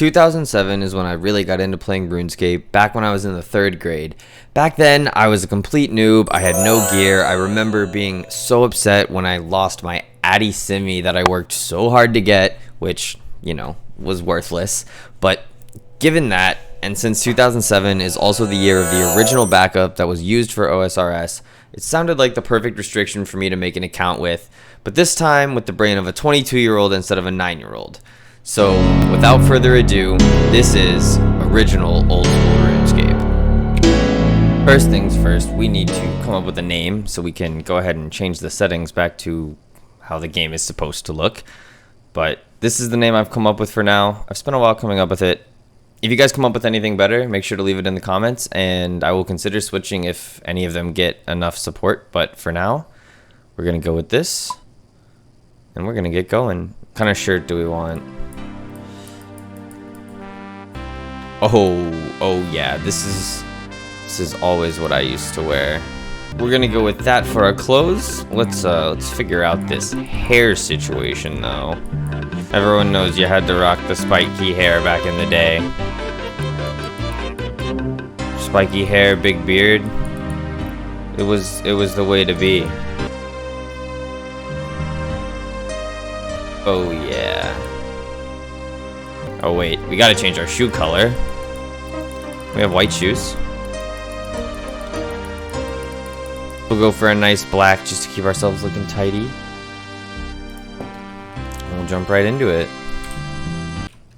2007 is when I really got into playing RuneScape, back when I was in the 3rd grade. Back then, I was a complete noob, I had no gear. I remember being so upset when I lost my Addy Simi that I worked so hard to get, which, you know, was worthless. But given that, and since 2007 is also the year of the original backup that was used for OSRS, it sounded like the perfect restriction for me to make an account with, but this time with the brain of a 22-year-old instead of a 9-year-old. So, without further ado, this is original old school RuneScape. First things first, we need to come up with a name so we can go ahead and change the settings back to how the game is supposed to look. But this is the name I've come up with for now. I've spent a while coming up with it. If you guys come up with anything better, make sure to leave it in the comments, and I will consider switching if any of them get enough support. But for now, we're going to go with this, and we're going to get going. What kind of shirt do we want? Oh yeah, this is always what I used to wear. We're gonna go with that for our clothes. Let's figure out this hair situation though. Everyone knows you had to rock the spiky hair back in the day. Spiky hair, big beard. It was the way to be. Oh yeah. Oh wait, we gotta change our shoe color. We have white shoes. We'll go for a nice black just to keep ourselves looking tidy. And we'll jump right into it.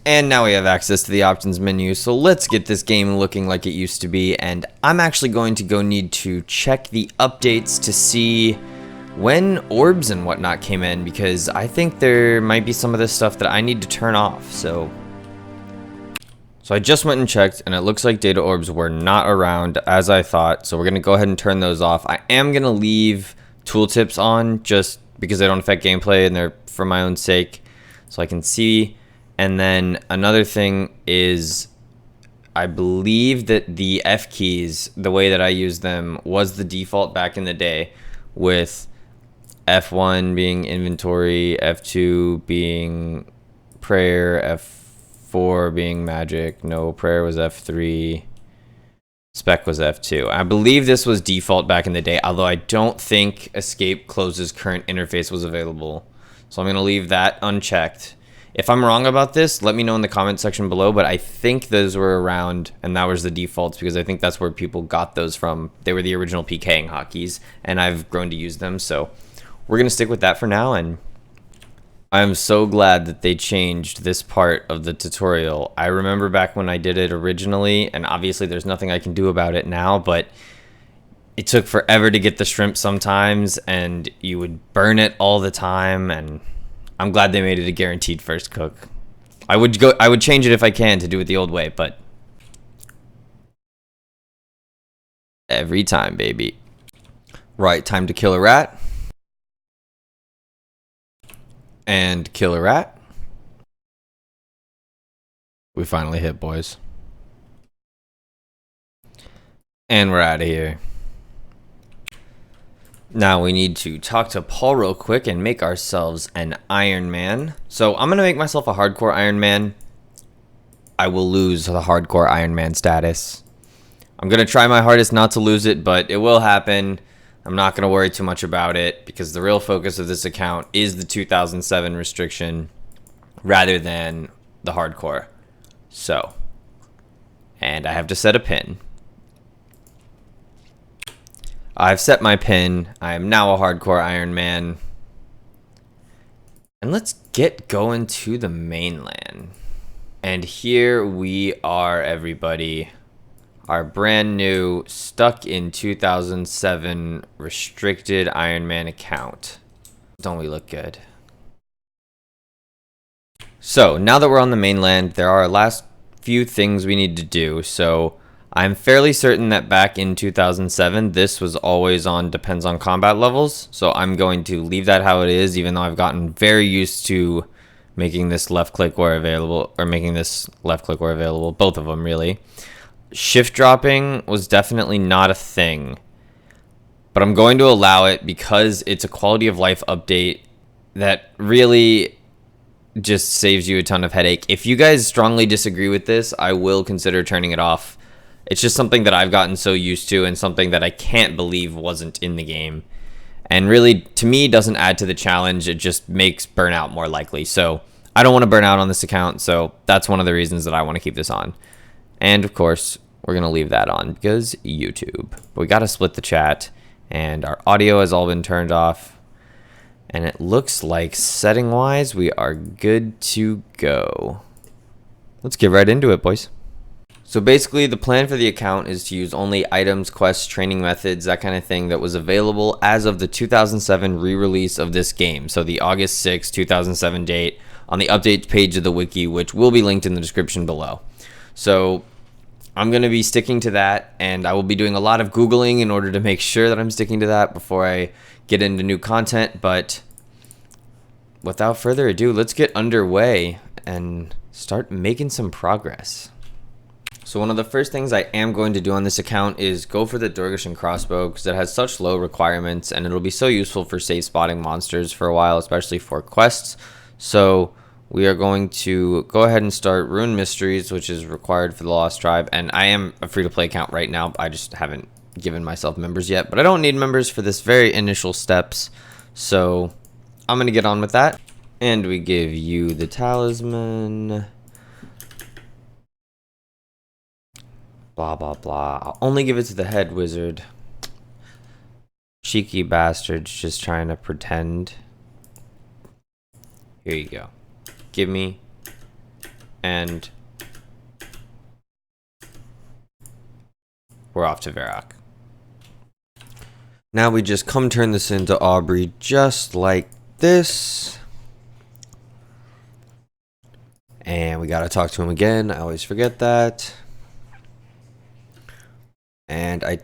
And now we have access to the options menu, so let's get this game looking like it used to be. And I'm actually going to go need to check the updates to see when orbs and whatnot came in, because I think there might be some of this stuff that I need to turn off. So I just went and checked, and it looks like data orbs were not around as I thought, so we're going to go ahead and turn those off. I am going to leave tooltips on just because they don't affect gameplay and they're for my own sake, so I can see. And then another thing is, I believe that the F keys, the way that I use them, was the default back in the day, with F1 being inventory, F2 being prayer, F4 being magic, no, prayer was F3, spec was F2. I believe this was default back in the day, although I don't think escape closes current interface was available. So I'm going to leave that unchecked. If I'm wrong about this, let me know in the comment section below, but I think those were around and that was the defaults because I think that's where people got those from. They were the original PKing hotkeys and I've grown to use them. So we're going to stick with that for now, and I'm so glad that they changed this part of the tutorial. I remember back when I did it originally, and obviously there's nothing I can do about it now, but it took forever to get the shrimp sometimes, and you would burn it all the time, and I'm glad they made it a guaranteed first cook. I would change it if I can to do it the old way, but every time, baby. Right, time to kill a rat. And kill a rat. We finally hit, boys. And we're out of here. Now we need to talk to Paul real quick and make ourselves an Ironman. So I'm going to make myself a hardcore Ironman. I will lose the hardcore Ironman status. I'm going to try my hardest not to lose it, but it will happen. I'm not going to worry too much about it because the real focus of this account is the 2007 restriction rather than the hardcore. So, and I have to set a pin. I've set my pin. I am now a hardcore Ironman. And let's get going to the mainland. And here we are, everybody. Our brand new, stuck in 2007 restricted Ironman account. Don't we look good? So now that we're on the mainland, there are last few things we need to do. So I'm fairly certain that back in 2007, this was always on depends on combat levels. So I'm going to leave that how it is, even though I've gotten very used to making this left click where available, or making this left click where available, both of them really. Shift dropping was definitely not a thing, but I'm going to allow it because it's a quality of life update that really just saves you a ton of headache. If you guys strongly disagree with this, I will consider turning it off. It's just something that I've gotten so used to and something that I can't believe wasn't in the game. And really, to me, doesn't add to the challenge. It just makes burnout more likely. So I don't want to burn out on this account. So that's one of the reasons that I want to keep this on. And of course, we're going to leave that on because YouTube. But we got to split the chat. And our audio has all been turned off. And it looks like setting-wise, we are good to go. Let's get right into it, boys. So basically, the plan for the account is to use only items, quests, training methods, that kind of thing that was available as of the 2007 re-release of this game. So the August 6, 2007 date on the update page of the wiki, which will be linked in the description below. So I'm going to be sticking to that, and I will be doing a lot of Googling in order to make sure that I'm sticking to that before I get into new content. But without further ado, let's get underway and start making some progress. So one of the first things I am going to do on this account is go for the Dorgeshan crossbow because it has such low requirements and it'll be so useful for safe spotting monsters for a while, especially for quests. So we are going to go ahead and start Rune Mysteries, which is required for the Lost Tribe. And I am a free-to-play account right now. I just haven't given myself members yet, but I don't need members for this very initial steps. So I'm going to get on with that. And we give you the talisman. Blah, blah, blah. I'll only give it to the head wizard. Cheeky bastards just trying to pretend. Here you go. Give me. And we're off to Varrock. Now we just come turn this into Aubrey just like this. And we gotta talk to him again. I always forget that. And I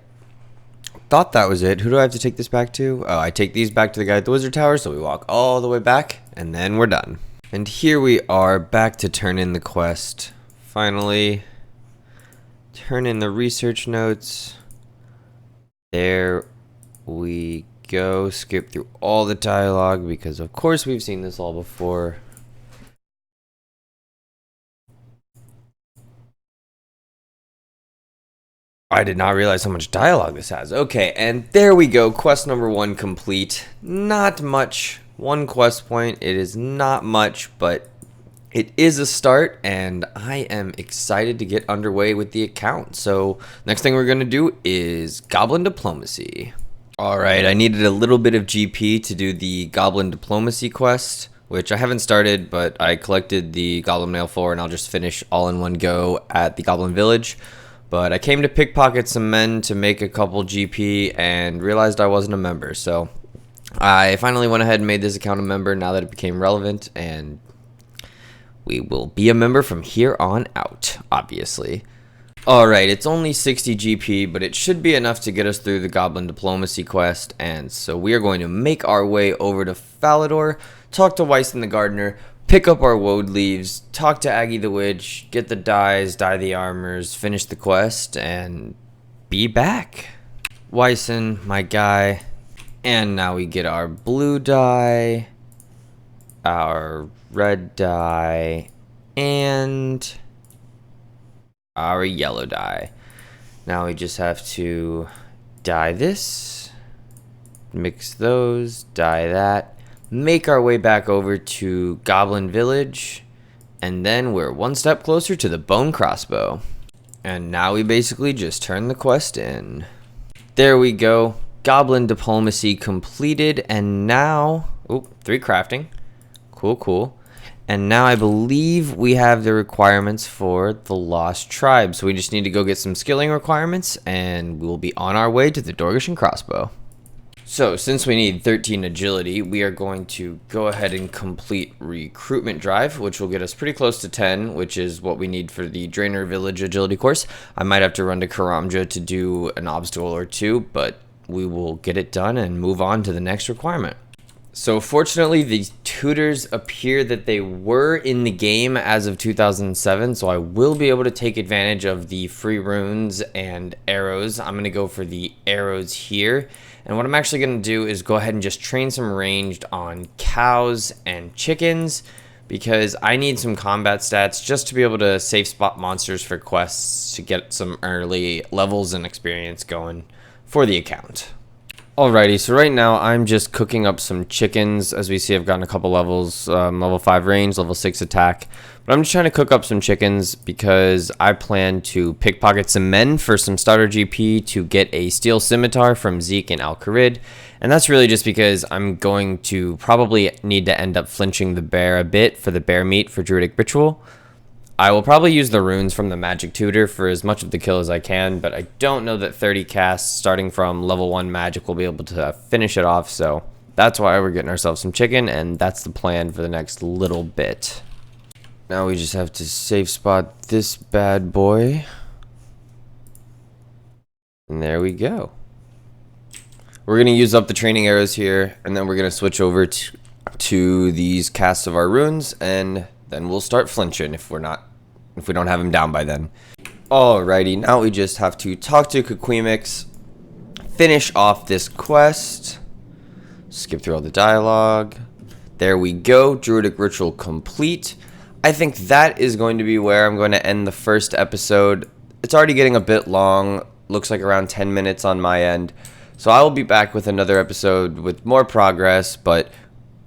thought that was it. Who do I have to take this back to? Oh, I take these back to the guy at the wizard tower. So we walk all the way back and then we're done. And here we are back to turn in the quest. Finally, turn in the research notes. There we go. Skip through all the dialogue because of course we've seen this all before. I did not realize how much dialogue this has. Okay, and there we go. Quest number 1 complete. Not much. 1 quest point. It is not much, but it is a start, and I am excited to get underway with the account. So next thing we're going to do is Goblin Diplomacy. Alright, I needed a little bit of GP to do the Goblin Diplomacy quest, which I haven't started, but I collected the Goblin Mail for, and I'll just finish all in one go at the Goblin Village. But I came to pickpocket some men to make a couple GP and realized I wasn't a member. So I finally went ahead and made this account a member now that it became relevant. And we will be a member from here on out, obviously. Alright, it's only 60 GP, but it should be enough to get us through the Goblin Diplomacy quest. And so we are going to make our way over to Falador, talk to Wyson the Gardener, pick up our woad leaves, talk to Aggie the Witch, get the dyes, dye the armors, finish the quest, and be back. Wyson, my guy. And now we get our blue dye, our red dye, and our yellow dye. Now we just have to dye this, mix those, dye that. Make our way back over to Goblin Village, and then we're one step closer to the bone crossbow. And now we basically just turn the quest in. There we go. Goblin Diplomacy completed, and now 3 crafting. Cool. And now I believe we have the requirements for the Lost Tribe. So we just need to go get some skilling requirements, and we'll be on our way to the Dorgeshan crossbow. So, since we need 13 agility, we are going to go ahead and complete Recruitment Drive, which will get us pretty close to 10, which is what we need for the Drainer Village agility course. I might have to run to Karamja to do an obstacle or 2, but we will get it done and move on to the next requirement. So, fortunately, the tutors appear that they were in the game as of 2007, so I will be able to take advantage of the free runes and arrows. I'm going to go for the arrows here. And what I'm actually going to do is go ahead and just train some ranged on cows and chickens because I need some combat stats just to be able to safe spot monsters for quests to get some early levels and experience going for the account. Alrighty, so right now I'm just cooking up some chickens. As we see, I've gotten a couple levels, level 5 range, level 6 attack. But I'm just trying to cook up some chickens because I plan to pickpocket some men for some starter GP to get a steel scimitar from Zeke and Al-Kharid. And that's really just because I'm going to probably need to end up flinching the bear a bit for the bear meat for Druidic Ritual. I will probably use the runes from the magic tutor for as much of the kill as I can, but I don't know that 30 casts starting from level 1 magic will be able to finish it off, so that's why we're getting ourselves some chicken, and that's the plan for the next little bit. Now we just have to safe spot this bad boy. And there we go. We're going to use up the training arrows here, and then we're going to switch over to these casts of our runes, and then we'll start flinching if we don't have him down by then. Alrighty, now we just have to talk to Kaquimix, finish off this quest, skip through all the dialogue. There we go, Druidic Ritual complete. I think that is going to be where I'm going to end the first episode. It's already getting a bit long, looks like around 10 minutes on my end. So I will be back with another episode with more progress, but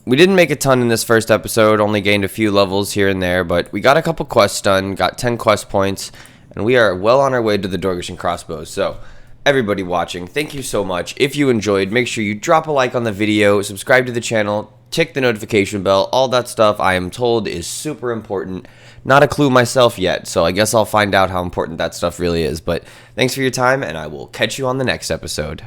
we didn't make a ton in this first episode, only gained a few levels here and there, but we got a couple quests done, got 10 quest points, and we are well on our way to the Dorgishan crossbows. So, everybody watching, thank you so much. If you enjoyed, make sure you drop a like on the video, subscribe to the channel, tick the notification bell, all that stuff I am told is super important. Not a clue myself yet, so I guess I'll find out how important that stuff really is. But thanks for your time, and I will catch you on the next episode.